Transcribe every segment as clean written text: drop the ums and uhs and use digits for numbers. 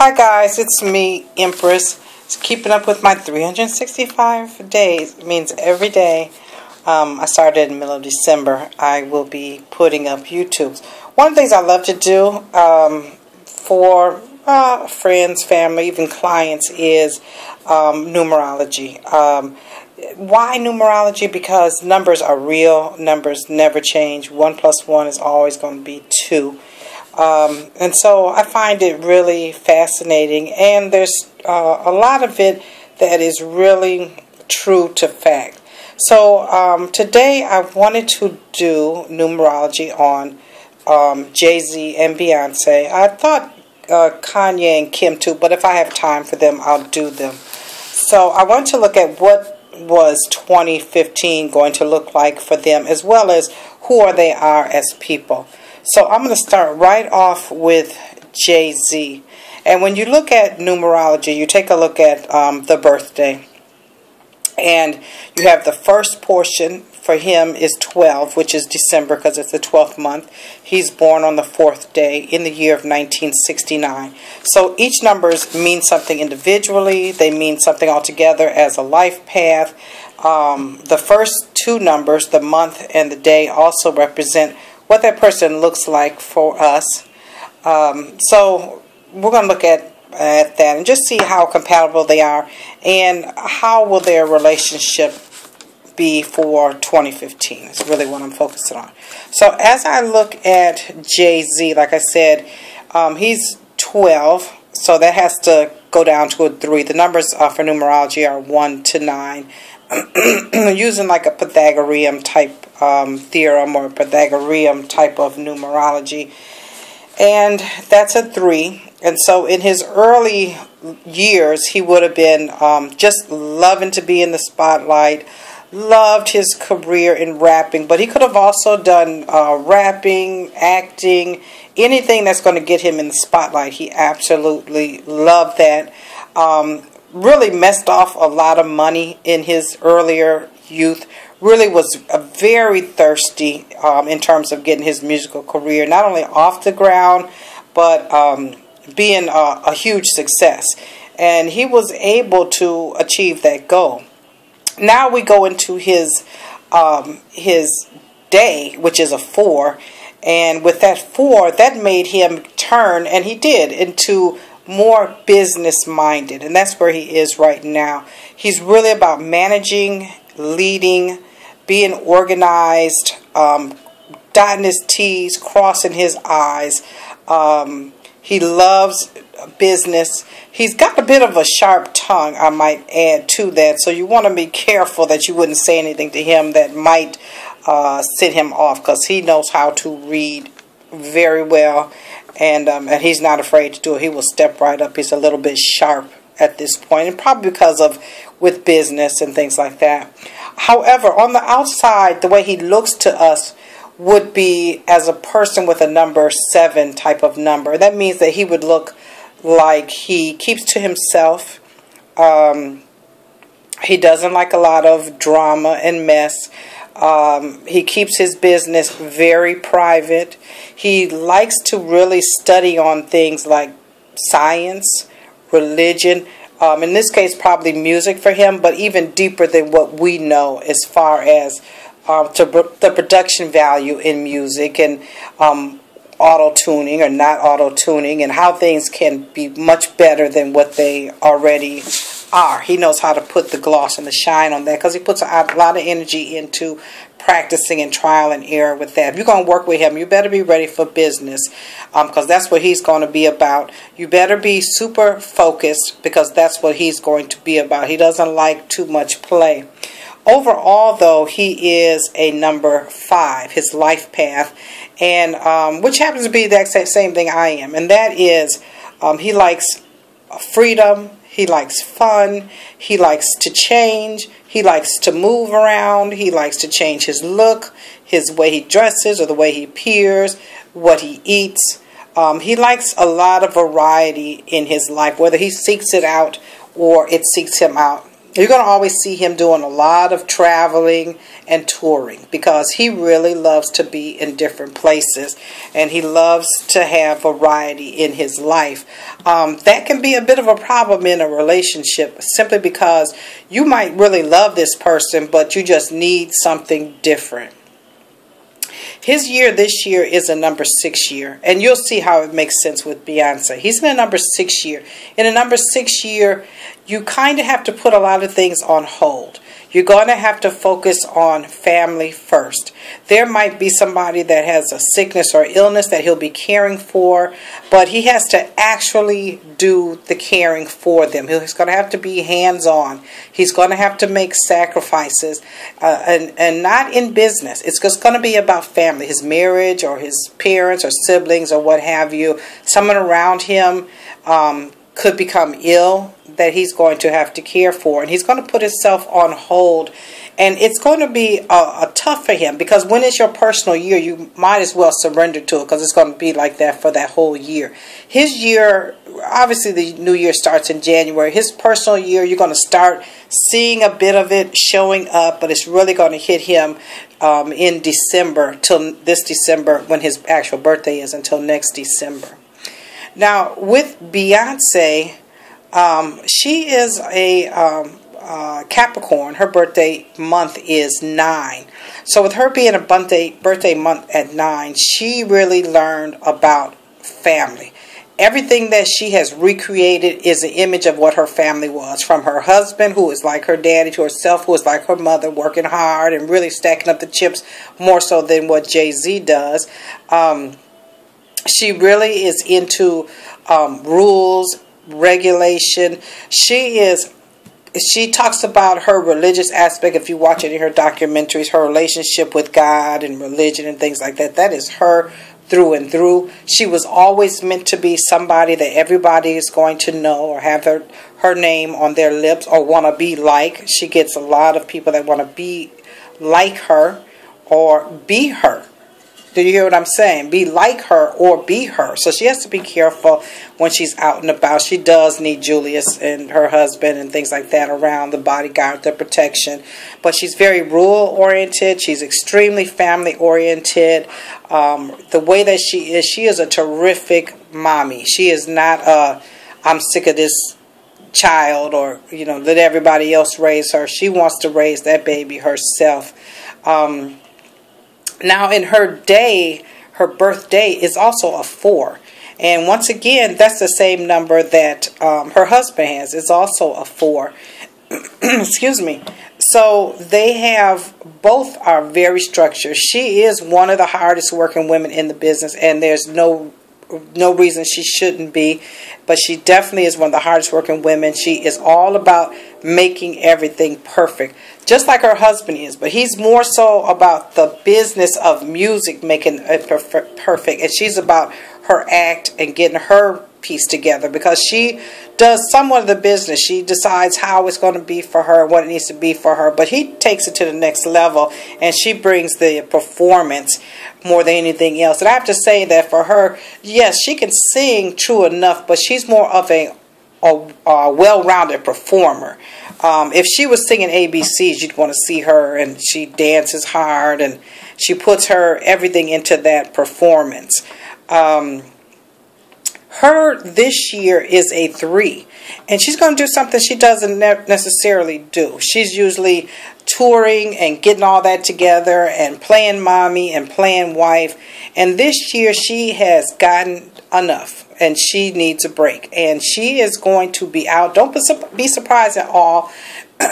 Hi guys, it's me, Empress. It's keeping up with my 365 days. It means every day. I started in the middle of December. I will be putting up YouTubes. One of the things I love to do for friends, family, even clients is numerology. Why numerology? Because numbers are real. Numbers never change. 1 plus 1 is always going to be 2. And so I find it really fascinating, and there's a lot of it that is really true to fact. So today I wanted to do numerology on Jay-Z and Beyonce. I thought Kanye and Kim too, but if I have time for them, I'll do them. So I want to look at what was 2015 going to look like for them, as well as who they are as people. So I'm going to start right off with Jay-Z. And when you look at numerology, you take a look at the birthday. And you have the first portion for him is 12, which is December because it's the 12th month. He's born on the 4th day in the year of 1969. So each numbers mean something individually. They mean something altogether as a life path. The first two numbers, the month and the day, also represent what that person looks like for us. So we're going to look at that and just see how compatible they are and how will their relationship be for 2015 is really what I'm focusing on. So as I look at Jay-Z, like I said, he's 12, so that has to go down to a 3. The numbers for numerology are 1 to 9. Using like a Pythagorean type theorem or Pythagorean type of numerology, and that's a 3. And so in his early years he would have been just loving to be in the spotlight, loved his career in rapping, but he could have also done rapping, acting, anything that's going to get him in the spotlight. He absolutely loved that. Really messed off a lot of money in his earlier youth. Really was very thirsty in terms of getting his musical career not only off the ground, but being a huge success. And he was able to achieve that goal. Now we go into his day, which is a 4. And with that 4, that made him turn, and he did, into more business-minded, and that's where he is right now. He's really about managing, leading, being organized, dotting his T's, crossing his I's. He loves business. He's got a bit of a sharp tongue, I might add to that, so you want to be careful that you wouldn't say anything to him that might set him off, because he knows how to read very well. And he's not afraid to do it. He will step right up. He's a little bit sharp at this point, and probably because of with business and things like that. However, on the outside, the way he looks to us would be as a person with a number 7 type of number. That means that he would look like he keeps to himself. He doesn't like a lot of drama and mess. He keeps his business very private. He likes to really study on things like science, religion, in this case probably music for him, but even deeper than what we know as far as the production value in music and auto-tuning or not auto-tuning, and how things can be much better than what they already are. He knows how to put the gloss and the shine on that, because he puts a lot of energy into practicing and trial and error with that. If you're going to work with him, you better be ready for business, because that's what he's going to be about. You better be super focused, because that's what he's going to be about. He doesn't like too much play. Overall, though, he is a number 5, his life path, and which happens to be the exact same thing I am, and that is he likes freedom. He likes fun. He likes to change. He likes to move around. He likes to change his look, his way he dresses or the way he appears, what he eats. He likes a lot of variety in his life, whether he seeks it out or it seeks him out. You're going to always see him doing a lot of traveling and touring because he really loves to be in different places and he loves to have variety in his life. That can be a bit of a problem in a relationship simply because you might really love this person, but you just need something different. His year this year is a number 6 year, and you'll see how it makes sense with Beyonce. He's in a number 6 year. In a number 6 year, you kind of have to put a lot of things on hold. You're going to have to focus on family first. There might be somebody that has a sickness or illness that he'll be caring for, but he has to actually do the caring for them. He's going to have to be hands-on. He's going to have to make sacrifices, and not in business. It's just going to be about family, his marriage or his parents or siblings or what have you. Someone around him could become ill that he's going to have to care for, and he's going to put himself on hold, and it's going to be tough for him because when it's your personal year, you might as well surrender to it because it's going to be like that for that whole year. His year, obviously the new year starts in January. His personal year, you're going to start seeing a bit of it showing up, but it's really going to hit him in December, till this December when his actual birthday is, until next December. Now, with Beyonce, she is a Capricorn. Her birthday month is 9. So with her being a birthday month at 9, she really learned about family. Everything that she has recreated is an image of what her family was. From her husband, who is like her daddy, to herself, who is like her mother, working hard and really stacking up the chips more so than what Jay-Z does. She really is into rules, regulation. She talks about her religious aspect. If you watch any of her documentaries, her relationship with God and religion and things like that, that is her through and through. She was always meant to be somebody that everybody is going to know or have her name on their lips or want to be like. She gets a lot of people that want to be like her or be her. Do you hear what I'm saying? Be like her or be her. So she has to be careful when she's out and about. She does need Julius and her husband and things like that around, the bodyguard, the protection. But she's very rule-oriented. She's extremely family-oriented. The way that she is a terrific mommy. She is not I'm sick of this child or, let everybody else raise her. She wants to raise that baby herself. Now, in her day, her birthday is also a 4. And once again, that's the same number that her husband has. It's also a 4. Excuse me. So they have, both are very structured. She is one of the hardest working women in the business, and there's no reason she shouldn't be, but she definitely is one of the hardest working women. She is all about making everything perfect, just like her husband is, but he's more so about the business of music, making it perfect, and she's about her act and getting her piece together because she does somewhat of the business. She decides how it's going to be for her, what it needs to be for her, but he takes it to the next level, and she brings the performance more than anything else. And I have to say that for her, yes, she can sing true enough, but she's more of a well-rounded performer. If she was singing ABCs, you'd want to see her, and she dances hard, and she puts her everything into that performance. Her this year is a 3, and she's going to do something she doesn't necessarily do. She's usually touring and getting all that together and playing mommy and playing wife, and this year she has gotten enough and she needs a break, and she is going to be out. Don't be surprised at all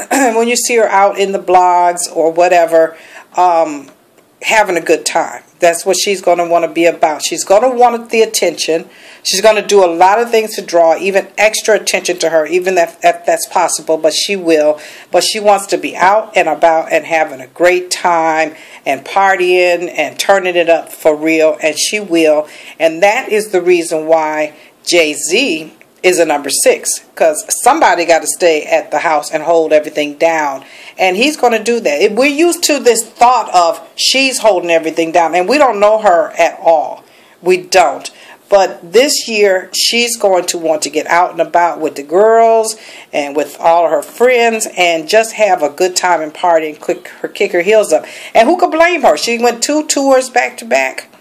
when you see her out in the blogs or whatever, having a good time. That's what she's going to want to be about. She's going to want the attention. She's going to do a lot of things to draw even extra attention to her, even if that's possible, but she will. But she wants to be out and about and having a great time and partying and turning it up for real, and she will. And that is the reason why Jay-Z is a number 6, because somebody got to stay at the house and hold everything down, and he's going to do that. We're used to this thought of she's holding everything down, and we don't know her at all. We don't. But this year, she's going to want to get out and about with the girls and with all of her friends and just have a good time and party and kick her heels up. And who could blame her? She went 2 tours back to back.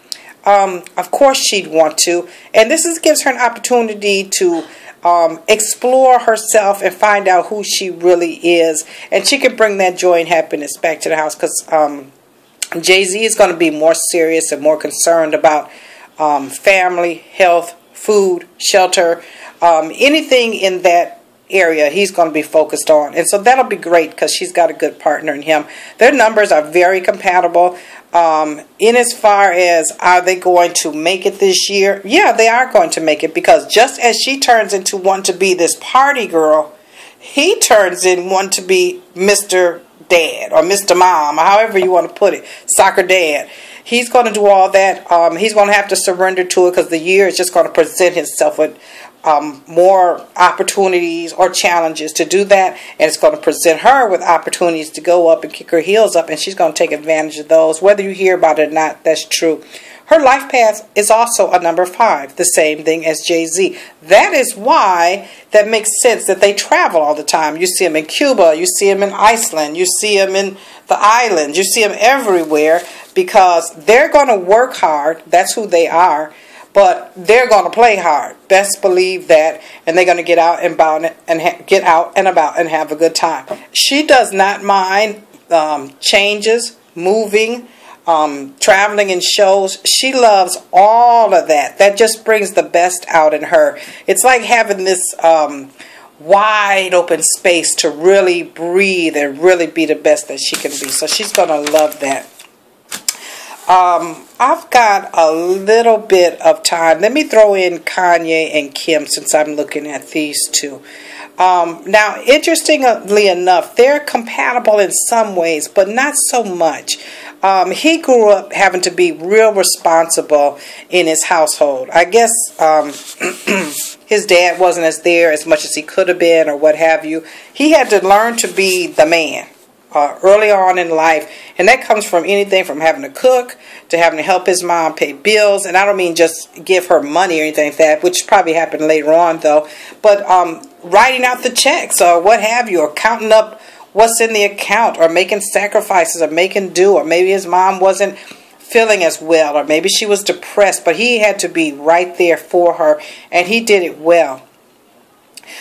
Of course she'd want to. And this gives her an opportunity to explore herself and find out who she really is. And she can bring that joy and happiness back to the house, because Jay-Z is going to be more serious and more concerned about family, health, food, shelter, anything in that area he's going to be focused on. And so that'll be great because she's got a good partner in him. Their numbers are very compatible. In as far as are they going to make it this year? Yeah, they are going to make it, because just as she turns into one to be this party girl, he turns in one to be Mr. Dad or Mr. Mom, or however you want to put it, soccer dad. He's going to do all that. He's going to have to surrender to it, because the year is just going to present himself with more opportunities or challenges to do that. And it's going to present her with opportunities to go up and kick her heels up. And she's going to take advantage of those. Whether you hear about it or not, that's true. Her life path is also a number 5. The same thing as Jay-Z. That is why that makes sense that they travel all the time. You see them in Cuba. You see them in Iceland. You see them in the islands. You see them everywhere, because they're going to work hard. That's who they are. But they're going to play hard. Best believe that. And they're going to get out and about and have a good time. She does not mind changes, moving, traveling in shows. She loves all of that. That just brings the best out in her. It's like having this wide open space to really breathe and really be the best that she can be. So she's going to love that. I've got a little bit of time. Let me throw in Kanye and Kim, since I'm looking at these two. Now, interestingly enough, they're compatible in some ways, but not so much. He grew up having to be real responsible in his household. I guess his dad wasn't as much as he could have been, or what have you. He had to learn to be the man early on in life, and that comes from anything from having to cook to having to help his mom pay bills. And I don't mean just give her money or anything like that, which probably happened later on though, but writing out the checks or what have you, or counting up what's in the account, or making sacrifices, or making do, or maybe his mom wasn't feeling as well, or maybe she was depressed, but he had to be right there for her, and he did it well.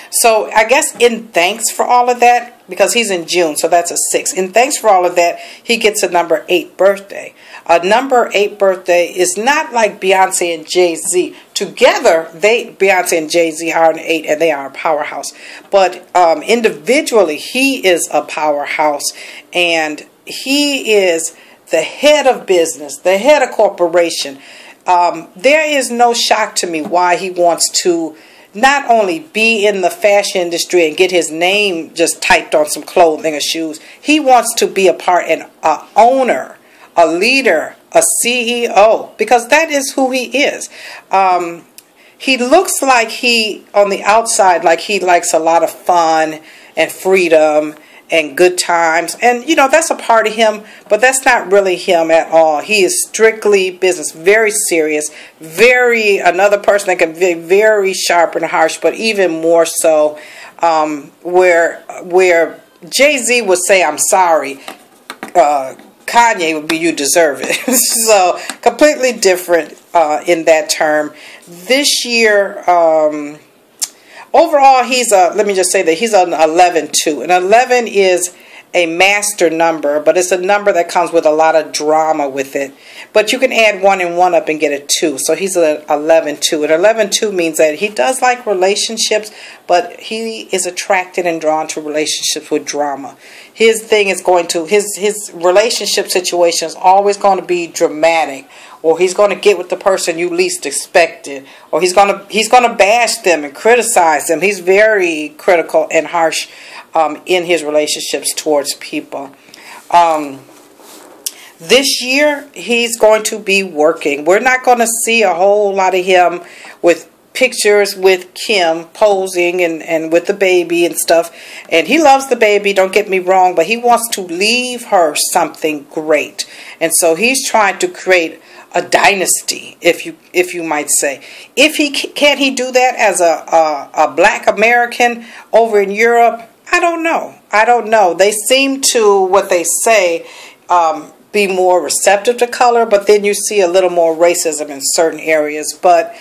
So I guess in thanks for all of that, because he's in June, so that's a 6. In thanks for all of that, he gets a number 8 birthday. A number 8 birthday is not like Beyonce and Jay-Z. Together, Beyonce and Jay-Z are an 8, and they are a powerhouse. But individually, he is a powerhouse, and he is the head of business, the head of corporation. There is no shock to me why he wants to not only be in the fashion industry and get his name just typed on some clothing or shoes. He wants to be an owner, a leader, a CEO, because that is who he is. He looks like on the outside, like he likes a lot of fun and freedom and good times. And, you know, that's a part of him, but that's not really him at all. He is strictly business, very serious, another person that can be very sharp and harsh, but even more so, where Jay-Z would say, I'm sorry, Kanye would be, you deserve it. So, completely different in that term. This year, overall, let me just say that he's an 11 too. And 11 is a master number, but it's a number that comes with a lot of drama with it. But you can add 1 and 1 up and get a 2. So he's an 11 too. And 11 too means that he does like relationships, but he is attracted and drawn to relationships with drama. His thing is his relationship situation is always going to be dramatic. Or he's going to get with the person you least expected, or he's going to bash them and criticize them. He's very critical and harsh in his relationships towards people. This year, he's going to be working. We're not going to see a whole lot of him with pictures with Kim posing and with the baby and stuff. And he loves the baby, don't get me wrong, but he wants to leave her something great. And so he's trying to create a dynasty, if you might say. If he can't he do that as a black American over in Europe? I don't know. I don't know. They seem to, what they say, be more receptive to color, but then you see a little more racism in certain areas. But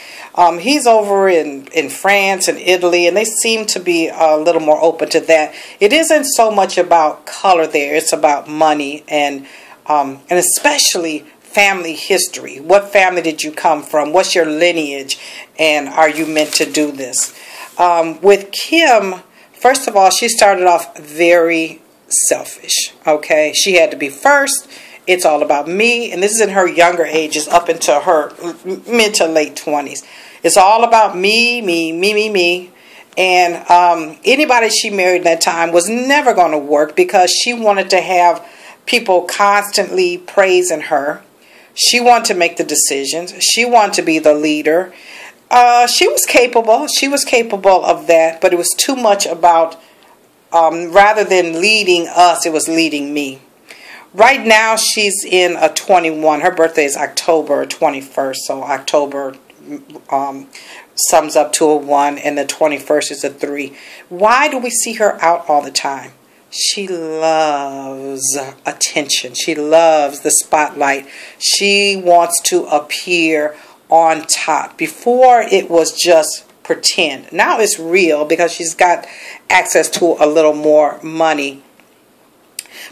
he's over in France and Italy, and they seem to be a little more open to that. It isn't so much about color there. It's about money and especially family history. What family did you come from? What's your lineage? And are you meant to do this? With Kim, first of all, she started off very selfish. Okay, she had to be first. It's all about me, and this is in her younger ages, up into her mid to late 20s. It's all about me, me, me, me, me. And anybody she married in that time was never going to work because she wanted to have people constantly praising her. She wanted to make the decisions. She wanted to be the leader. She was capable. She was capable of that, but it was too much about, rather than leading us, it was leading me. Right now, she's in a 21. Her birthday is October 21st, so October sums up to a 1, and the 21st is a 3. Why do we see her out all the time? She loves attention. She loves the spotlight. She wants to appear on top. Before, it was just pretend. Now it's real because she's got access to a little more money.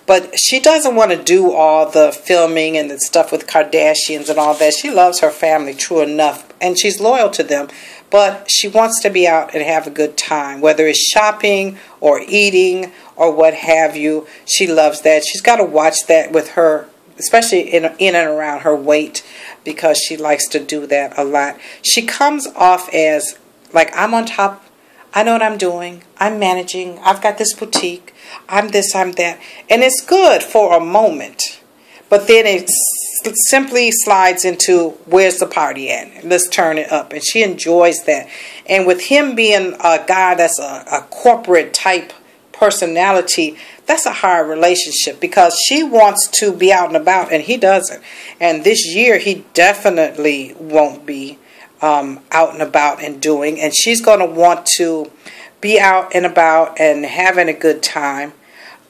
But she doesn't want to do all the filming and the stuff with Kardashians and all that. She loves her family, true enough, and she's loyal to them. But she wants to be out and have a good time, whether it's shopping or eating or what have you. She loves that. She's got to watch that with her, especially in and around her weight, because she likes to do that a lot. She comes off as like, I'm on top. I know what I'm doing. I'm managing. I've got this boutique. I'm this, I'm that. And it's good for a moment. But then it simply slides into, where's the party at? Let's turn it up. And she enjoys that. And with him being a guy that's a corporate type personality, that's a hard relationship because she wants to be out and about and he doesn't. And this year he definitely won't be out and about and doing. And she's going to want to be out and about and having a good time.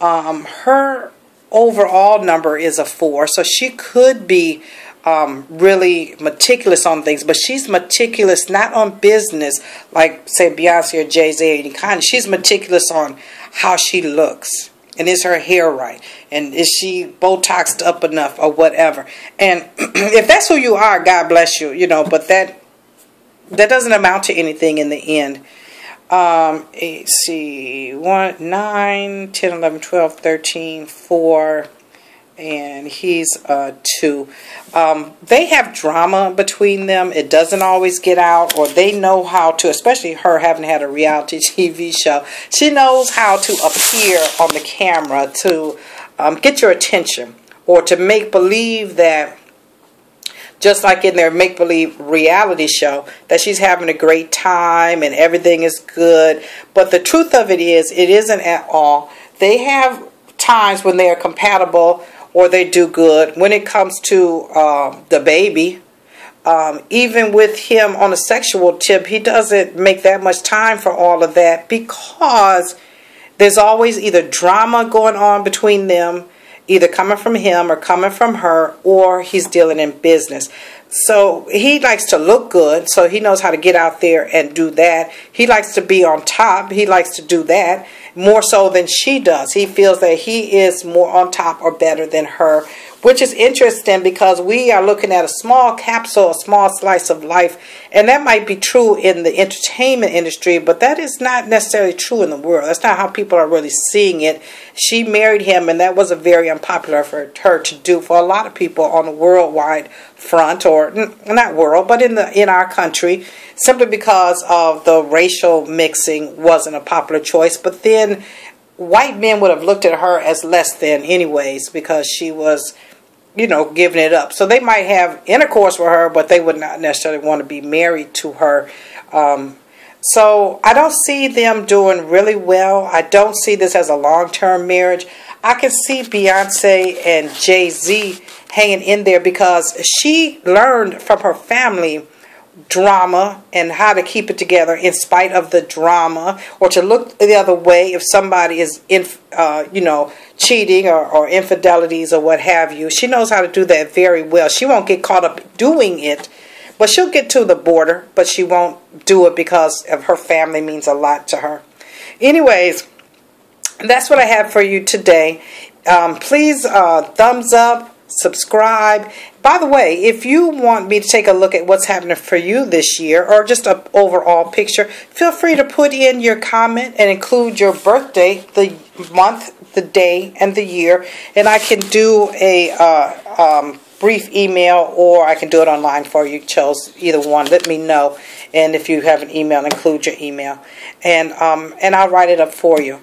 Her overall number is a 4, so she could be really meticulous on things, but she's meticulous not on business like, say, Beyonce or jayz or any kind. She's meticulous on how she looks. And is her hair right? And is she Botoxed up enough or whatever? And if that's who you are, God bless you, you know, but that doesn't amount to anything in the end. Let's see, 1, 9, 10, 11, 12, 13, 4, and he's 2. They have drama between them. It doesn't always get out, or they know how to, especially her having had a reality TV show. She knows how to appear on the camera to get your attention, or to make believe that, just like in their make-believe reality show, that she's having a great time and everything is good. But the truth of it is, it isn't at all. They have times when they are compatible or they do good. When it comes to the baby, even with him on a sexual tip, he doesn't make that much time for all of that because there's always either drama going on between them, either coming from him or coming from her, or he's dealing in business. So he likes to look good, so he knows how to get out there and do that. He likes to be on top. He likes to do that more so than she does. He feels that he is more on top or better than her, which is interesting because we are looking at a small capsule, a small slice of life, and that might be true in the entertainment industry, but that is not necessarily true in the world. That's not how people are really seeing it. She married him, and that was a very unpopular for her to do for a lot of people on a worldwide front, or not world, but in our country, simply because of the racial mixing wasn't a popular choice. But then white men would have looked at her as less than anyways because she was, you know, giving it up. So they might have intercourse with her, but they would not necessarily want to be married to her. So I don't see them doing really well. I don't see this as a long-term marriage. I can see Beyonce and Jay-Z hanging in there because she learned from her family drama and how to keep it together in spite of the drama, or to look the other way if somebody is cheating or infidelities or what have you. She knows how to do that very well. She won't get caught up doing it, but she'll get to the border, but she won't do it because of her family means a lot to her. Anyways, that's what I have for you today. Please thumbs up, subscribe. By the way, if you want me to take a look at what's happening for you this year, or just an overall picture, feel free to put in your comment and include your birthday, the month, the day, and the year, and I can do a brief email, or I can do it online for you. Chose either one. Let me know, and if you have an email, include your email, and I'll write it up for you.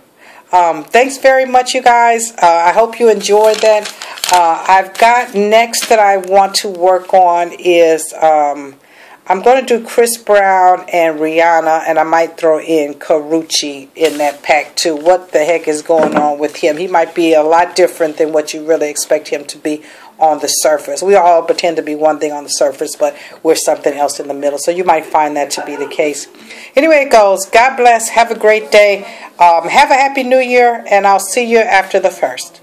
Thanks very much, you guys. I hope you enjoyed that. I've got next that I want to work on is I'm going to do Chris Brown and Rihanna, and I might throw in Karrueche in that pack too. What the heck is going on with him? He might be a lot different than what you really expect him to be on the surface. We all pretend to be one thing on the surface, but we're something else in the middle. So you might find that to be the case. Anyway, it goes. God bless. Have a great day. Have a happy new year, and I'll see you after the 1st.